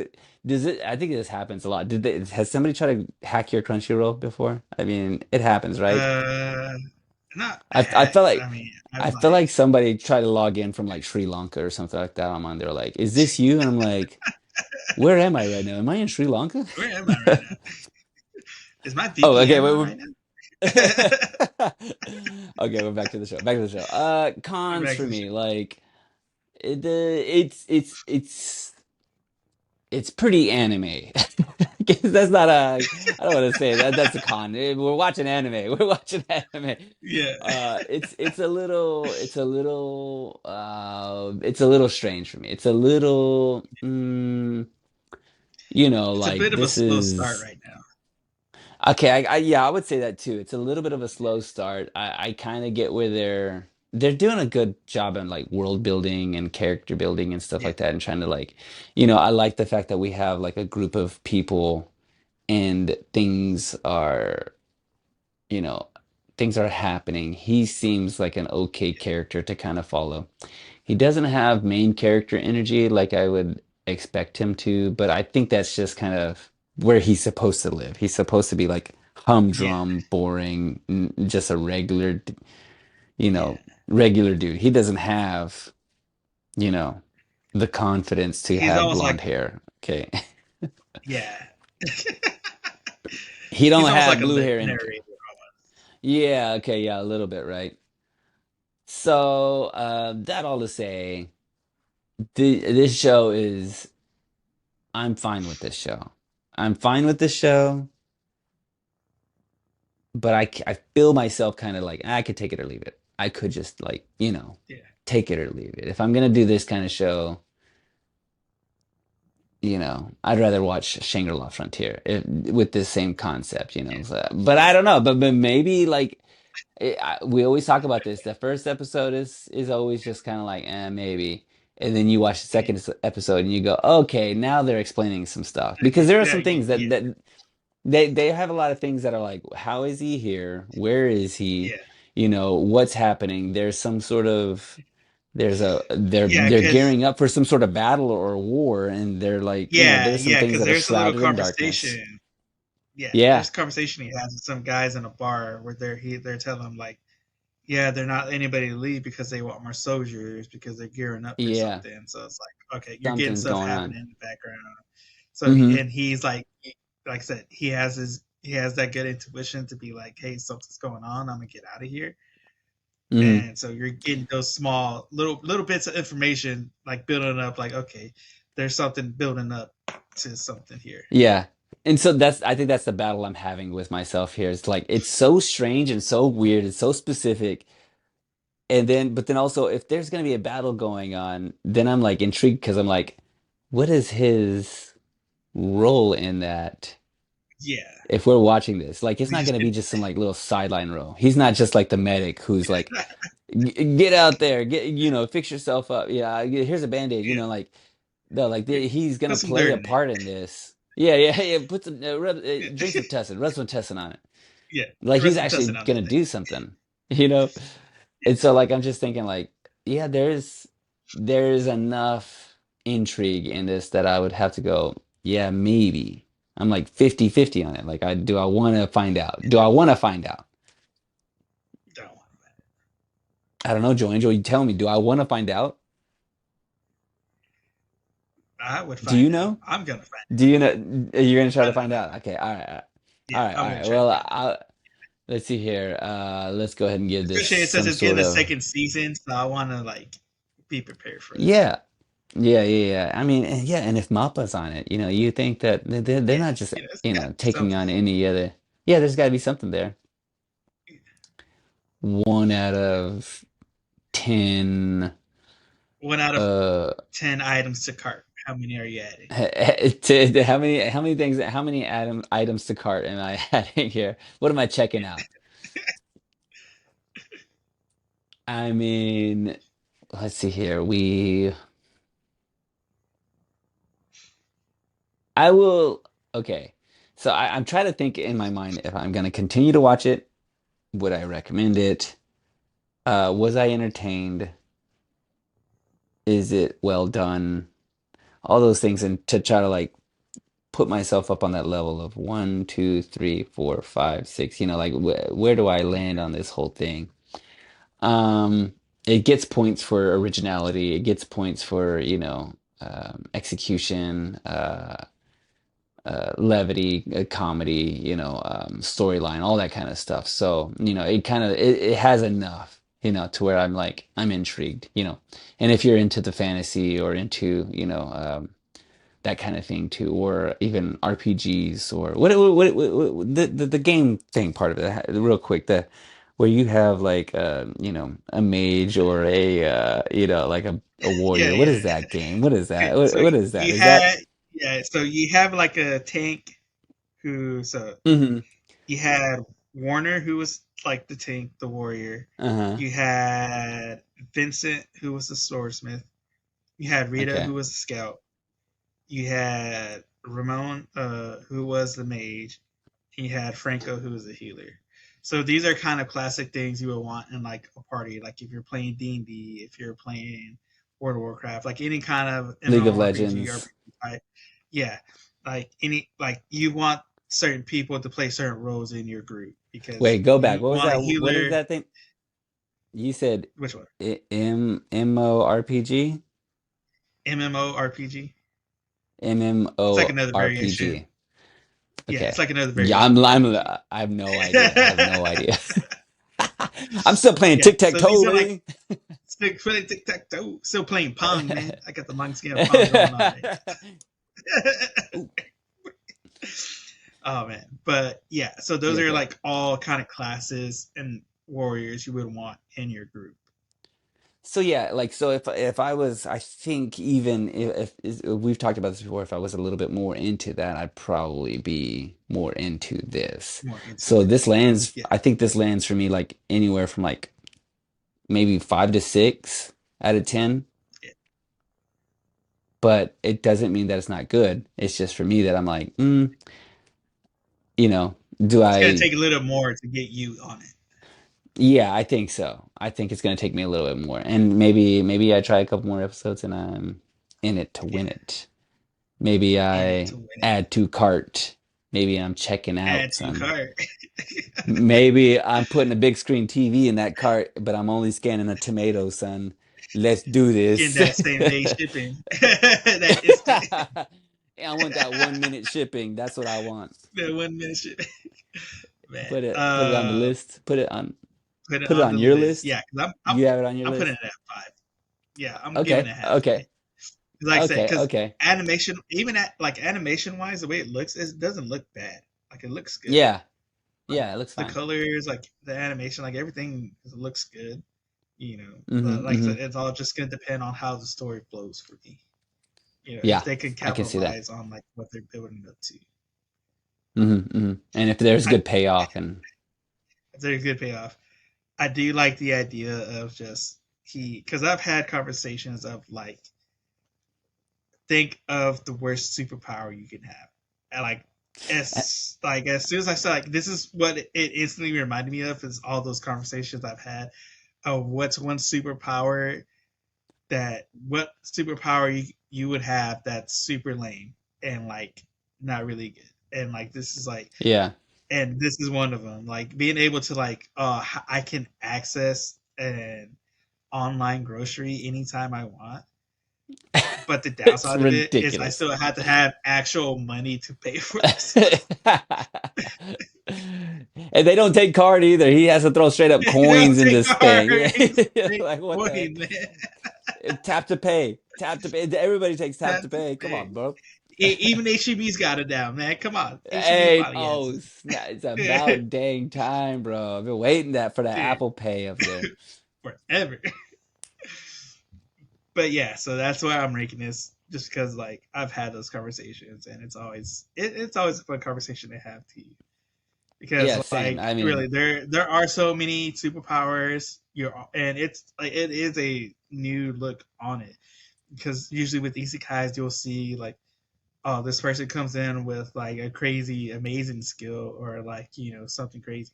does it? I think this happens a lot. Has somebody tried to hack your Crunchyroll before? I mean, it happens, right? uh, Not I felt hacks. like. I mean, I I'm feel like, like somebody tried to log in from like Sri Lanka or something like that. I'm on. They're like, "Is this you?" And I'm like, "Where am I right now? Am I in Sri Lanka?" where am I right now? Is my Oh, okay. VPN on right now? Okay, we're back to the show. Back to the show. We're Cons back to for the show. me, like it's pretty anime That's not a, I don't want to say that. That's a con. We're watching anime. We're watching anime. Yeah, It's a little strange for me. It's a little, it's a like bit of a this slow start is right now. okay. Yeah, I would say that too. It's a little bit of a slow start. I kind of get where they're doing a good job in like world building and character building and stuff Yeah, like that, and trying to like, I like the fact that we have like a group of people and you know, things are happening. He seems like an okay character to kind of follow. He doesn't have main character energy like I would expect him to, but I think that's just kind of where he's supposed to live. He's supposed to be like yeah, humdrum, boring, just a you know, yeah. regular dude. He doesn't have, you know, the confidence to He's have almost blonde like hair. Okay. yeah. He He's don't almost have like a blue hair in. narrator. Yeah, okay, yeah, a little bit, right? So, that all to say, this show is, I'm fine with this show. I'm fine with this show, but I feel myself kind of like, I could take it or leave it. I could just like, Yeah, take it or leave it. If I'm gonna do this kind of show, I'd rather watch Shangri-La Frontier with this same concept, yeah, but I don't know, but maybe like we always talk about this. The first episode is always just kind of like, maybe. And then you watch the yeah. second episode and you go, okay, now they're explaining some stuff. I Because get, there are yeah, some things yeah, that they have a lot of things that are like, how is he here? Where is he? yeah, What's happening? yeah. They're Because gearing up for some sort of battle or war, and they're like, yeah, there's some yeah. things Because that are there's a little shrouded in darkness. conversation. Yeah, Yeah, there's a conversation he has with some guys in a bar where they're telling him like, yeah, they're not anybody to leave because they want more soldiers because they're gearing up for yeah, something. So it's like, okay, you're getting something's stuff going happening on. in the background. So Hmm. and he's like I said, he has that good intuition to be like, hey, something's going on. I'm gonna get out of here. Hmm. And so you're getting those small little bits of information like building up. Like, okay, there's something building up to something here. Yeah. And so I think that's the battle I'm having with myself here. It's like it's so strange and so weird, it's so specific. But then also if there's gonna be a battle going on, then I'm like intrigued because I'm like, what is his role in that Yeah, if we're watching this? Like it's we not just gonna get be just some like little sideline role. He's not just like the medic who's like, Get out there, fix yourself up. Yeah, here's a band-aid, yeah, like no, like yeah. he's gonna Put some play dirt a in it. part in this. Yeah, yeah, yeah. Put some Yeah, drink some Tessin, rub some Tessin on it. yeah. Like Rest he's some actually testing on that gonna thing. do something, you know. And so like I'm just thinking like, yeah, there's enough intrigue in this that I would have to go, yeah, maybe. I'm like 50-50 on it. Like I want to find out? Do I want to find out? Don't want that. I don't know, Joe Angel. You tell me. Do I want to find out? I would Do find you out. know? I'm gonna find Do you know? You're gonna try out. to find out. Okay. All right. Yeah, All right. All I'm gonna right. try to Well, find out. let's see here. Let's go ahead and give this Especially it says some it's getting sort a of. second season, so I want to like be prepared for that. Yeah. Yeah. Yeah. Yeah. I mean, yeah. And if Mappa's on it, you think that they're Yeah, not just, it's got to be taking on something. any other. Yeah. There's got to be something there. 1 out of 10. 1 out of Uh, 10 items to cart. How many are you adding? how many items to cart am I adding here? What am I checking out? I mean, let's see here. I will, okay. So I'm trying to think in my mind if I'm going to continue to watch it. Would I recommend it? Was I entertained? Is it well done? All those things, and to try to like put myself up on that level of one, two, three, four, five, six. Like where do I land on this whole thing? Um, it gets points for originality. It gets points for, execution, levity, comedy, storyline, all that kind of stuff. So, it has enough, to where I'm like, I'm intrigued. And if you're into the fantasy or into, that kind of thing too, or even RPGs or the game thing part of it. Real quick, the where you have like a mage or like a Yeah, warrior. What is yeah. that game? What is Okay, that? so What is that? you Is that? had yeah, so you have like a tank who so Hmm. you had Warner who was like the tank, the warrior. Uh-huh. You had Vincent who was the swordsmith. You had Rita Okay. who was the scout. You had Ramon who was the mage. And you had Franco who was the healer. So these are kind of classic things you would want in like a party, like if you're playing D&D, if you're playing World of Warcraft, like any kind of League of MMORPG, Legends. RPG type. Yeah, like any like you want certain people to play certain roles in your group because Wait, go back. you What was want that? a What is healer. that thing? You said Which one? MMORPG? MMORPG. It's like another variation. MMORPG. Yeah, it's Okay. like another Yeah, variation of RPG. I have no idea. I have no idea. I'm still playing Yeah, so these tic-tac-toe, are like baby. still playing tic tac toe, still playing Pong, man. I got the monkey game of Pong going on right now. Ooh, Oh man, but yeah, so those you are okay? like all kind of classes and warriors you would want in your group. So yeah, like so if I was, I think even if we've talked about this before, if I was a little bit more into that, I'd probably be more into this. More into So this this. lands, Yeah, I think this lands for me like anywhere from like maybe 5 to 6 out of 10. yeah. But it doesn't mean that it's not good. It's just for me that I'm like, you know, do It's gonna I? take a little more to get you on it. Yeah, I think so. I think it's gonna take me a little bit more, and maybe I try a couple more episodes and I'm in it to Yeah, win it. Maybe in it to I win it. add to cart. Maybe I'm checking Add out, to son. cart. Maybe I'm putting a big screen TV in that cart, but I'm only scanning a tomato, son. Let's do Getting this. that same day shipping. That instant. I want that 1 minute shipping. That's what I want. That 1 minute shipping. Man, Put it on the list. put it Put it on on the your list. list. Yeah, because You have it on your I'm putting list. it at 5. Yeah, I'm giving Okay. it halfway. Okay. 'Cause like I said, Okay. because Okay. animation, even at like animation wise, the way it looks, it doesn't look bad. Like it looks good. Yeah. Like Yeah, it looks the fine. colors, like the animation, like everything looks good. But Hmm. like I Hmm. said, it's all just gonna depend on how the story flows for me. If Yeah, they can I can see that. capitalize on like what they're building up to. Hmm. Hmm. And if there's I, good payoff and if there's good payoff. I do like the idea of just because I've had conversations of like think of the worst superpower you can have, and uh, as soon as I said like this is what it instantly reminded me of is all those conversations I've had of what's one superpower that what superpower you would have that's super lame and like not really good and like this is like yeah. and this is one of them like being able to like I can access an online grocery anytime I want. But the It's downside of it is I ridiculous. still have to have actual money to pay for the stuff. And they don't take card either. He has to throw straight up They'll coins in take this thing. cards, take Like what the coin, heck? man. Tap to pay. Tap to pay. Everybody takes tap to That's pay. Come big. on, bro. Even HEB's got it down, man. Come on, HEB Hey, finally has oh it. snap. It's about dang time, bro. I've been waiting that for the Dude, Apple Pay up there. forever. But yeah, so that's why I'm ranking this, just because like I've had those conversations, and it's always a fun conversation to have too. Because Yeah, same. like I really mean, there are so many superpowers and it's like it is a new look on it because usually with isekais you'll see like oh this person comes in with like a crazy amazing skill or like something crazy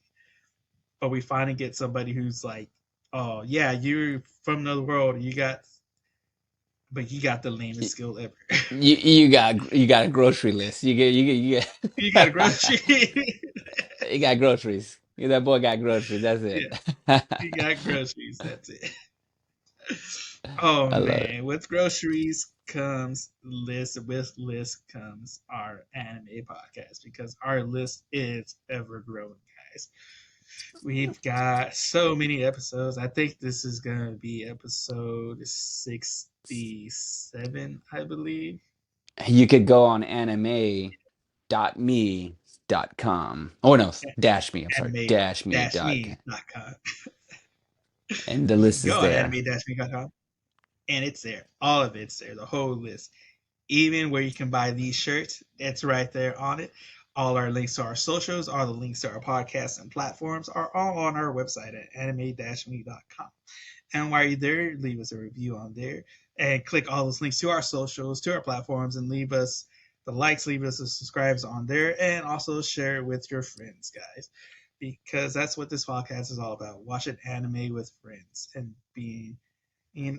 but we finally get somebody who's like oh yeah you're from another world but you got the lamest y- skill ever. you got a grocery list. You got a grocery. you got groceries. That boy got groceries. That's Yeah, it. you got groceries, that's it. Oh I love it. man, with groceries comes list comes our anime podcast because our list is ever growing, guys. We've got so many episodes. I think this is gonna be episode 67, I believe. You could go on anime.me.com. Oh no, dash me. I'm sorry, dash me.com. anime-me.com. And the list is Go on there. anime-me.com, and it's there. All of it's there. The whole list. Even where you can buy these shirts, it's right there on it. All our links to our socials, all the links to our podcasts and platforms are all on our website at anime-me.com. And while you're there, leave us a review on there and click all those links to our socials, to our platforms, and leave us the likes, leave us the subscribes on there, and also share it with your friends, guys. Because that's what this podcast is all about, watching anime with friends and being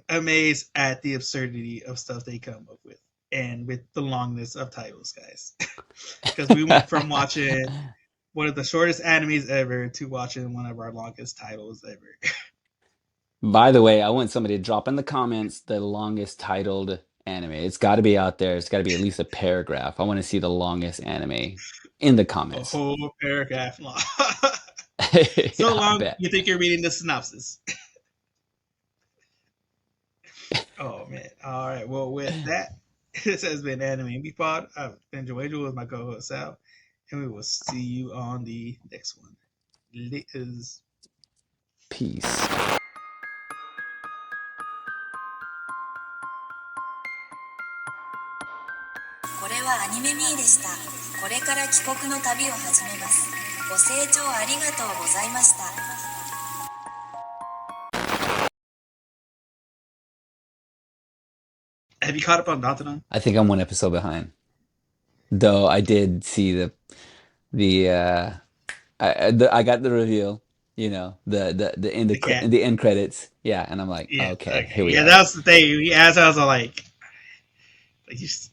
amazed at the absurdity of stuff they come up with and with the longness of titles, guys. Because we went from watching one of the shortest animes ever to watching one of our longest titles ever. By the way, I want somebody to drop in the comments the longest titled anime. It's got to be out there. It's got to be at least a paragraph. I want to see the longest anime in the A comments. whole paragraph long. So I long, bet. you think you're reading the synopsis. Oh, man. All right. Well, with that, this has been Anime Me Pod. I've been Joangel with my co host Sal, and we will see you on the next one. Liz. Peace.これはアニメミーでした。これから帰国の旅を始めます。ご清聴ありがとうございました。Have you caught up on Dantanon? I think I'm one episode behind. Though I did see the I got the reveal, The cat. the end credits. Yeah, and I'm like, Yeah. okay, Okay. here we Yeah, are. that was the thing. He asked, I was like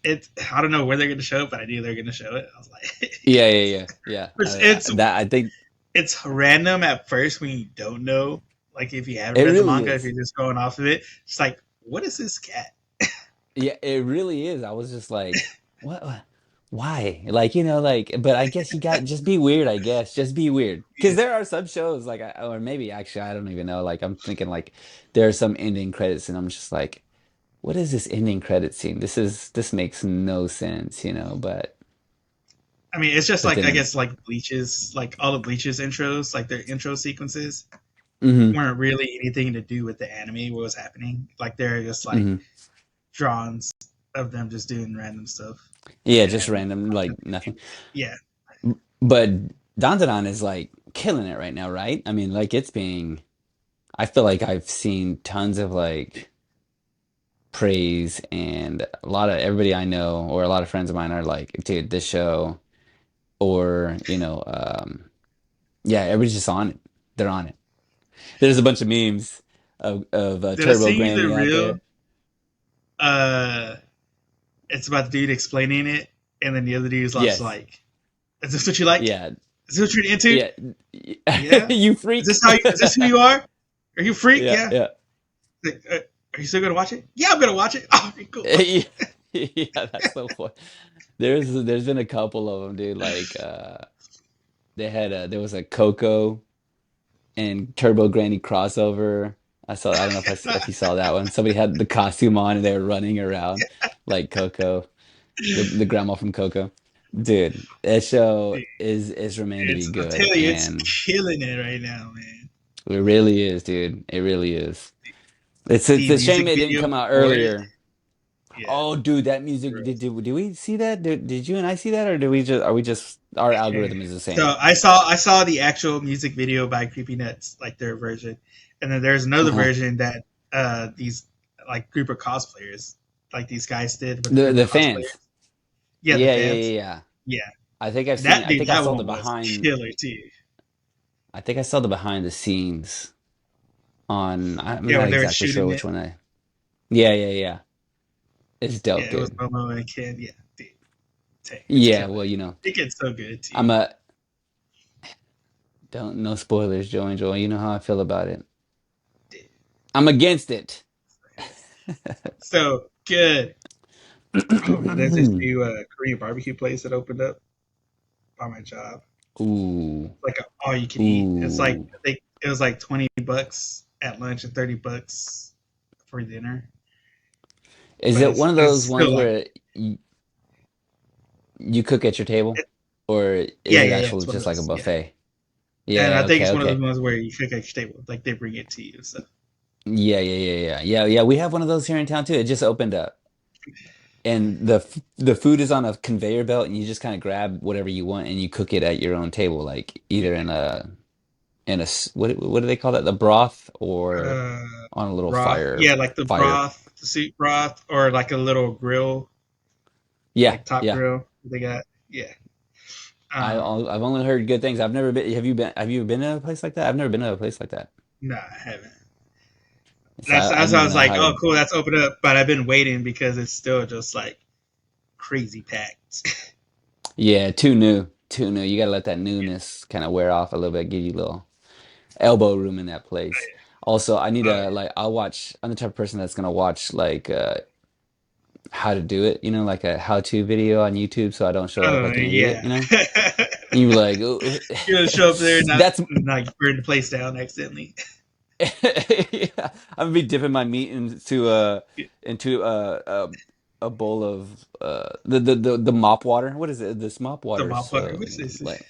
it. I don't know where they're going to show it, but I knew they're going to show it. I was like, Yeah, yeah, yeah, yeah. it's That I think it's random at first when you don't know. Like if you haven't it read the really manga, if is. you're just going off of it, it's like, what is this cat? Yeah, it really is. I was just like, what? Why? Like, but I guess you got just be weird, I guess. Just be weird. Because Yeah. there are some shows like or maybe actually I don't even know. Like I'm thinking like there are some ending credits and I'm just like, what is this ending credit scene? This makes no sense, I mean, it's just but like I then guess like Bleach's, like all the Bleach's intros, like their intro sequences hmm weren't really anything to do with the anime. What was happening? Like they're just like hmm drawings of them just doing random stuff, Yeah, just and random, like nothing. yeah, But Dandadan is like killing it right now, right? I mean, like I feel like I've seen tons of like praise and a lot of everybody I know or a lot of friends of mine are like, dude, this show or, yeah, everybody's just on it. They're on it. There's a bunch of memes of did I Turbo send you the Granny out real? there. Uh, it's about the dude explaining it, and then the other dude's lots Yes. like, "Is this what you like? Yeah. Is this what you're into? Yeah. Yeah. You Is this freak. how? Is this who you are? Are you a freak? Yeah, Yeah. yeah. Like, are you still gonna watch it? Yeah, I'm gonna watch it. Oh, okay, cool. Yeah, yeah, that's so funny. There's been a couple of them, dude. Like there was a Coco and Turbo Granny crossover. I don't know if you saw that one. Somebody had the costume on and they were running around like Coco, the grandma from Coco. Dude, that show Dude, is remained to be I good, tell you, it's and killing it right now, man. it really is, dude. It really is. It's The a shame music it didn't video come out for it, earlier. yeah. Oh, dude, that music. Did we see that? Did you and I see that, or we just our algorithm is the same? So I saw the actual music video by Creepy Nuts, like their version, and then there's another Uh-huh. version that these like group of cosplayers, like these guys did with the group of The cosplayers. fans. Yeah, the Yeah, yeah, yeah, fans. yeah. Yeah, I think I that saw the one was behind. killer too. I think I saw the behind the scenes on. I'm Yeah, not when they were exactly sure shooting which it. one I. Yeah, yeah, yeah. It's dope, Yeah, it was dude. Momo and Ken. Yeah, dude, dang, it's Yeah, killing well, it. It gets so good too. I'm a don't no spoilers, Joe and Joel. You know how I feel about it. Dude, I'm against it. so good. Oh man, there's this new Korean barbecue place that opened up by my job. Ooh, Like a all you can eat. It's like ooh. I think it was like $20 at lunch and $30 for dinner. Is But it it's one of it's those ones still like where You cook at your table, or is Yeah, it yeah, yeah. actually It's one of just like a those. Yeah, buffet? and I Yeah, think okay, it's one of those okay. ones where you cook at your table, like they bring it to you. So, Yeah. We have one of those here in town too. It just opened up. And the food is on a conveyor belt, and you just kind of grab whatever you want and you cook it at your own table, like either yeah. what do they call that? The broth, or Uh, on a little broth. Yeah, like the fire. broth, the soup broth, or like a little grill, Yeah, like top yeah. grill. They got. Yeah. Um. I've only heard good things. I've never been. Have you been to a place like that? I've never been to a place like that. No, I haven't. So I That's need why I to was know like, how oh, to. cool, that's open up. But I've been waiting because it's still just like crazy packed. Yeah, too new. You gotta let that newness kind of wear off a little bit. Give you a little elbow room in that place. Also, I need Oh to like. I'll watch. I'm the type of person that's gonna watch like how to do it. You know, like a how-to video on YouTube, so I don't show up like an idiot. yeah. You know, and you be like, "Ooh." You're gonna show up there and not That's like burn the place down accidentally. yeah, I'm gonna be dipping my meat into a bowl of the mop water. What is it? This mop The water is mop water. What is this? like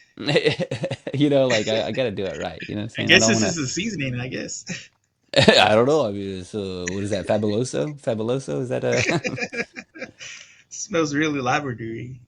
you know, like I gotta do it right. You know what I'm I saying? I guess don't this wanna. is the seasoning. I guess. I don't know. I mean, it's, what is that? Fabuloso? Fabuloso? Is that a? Smells really laboratory.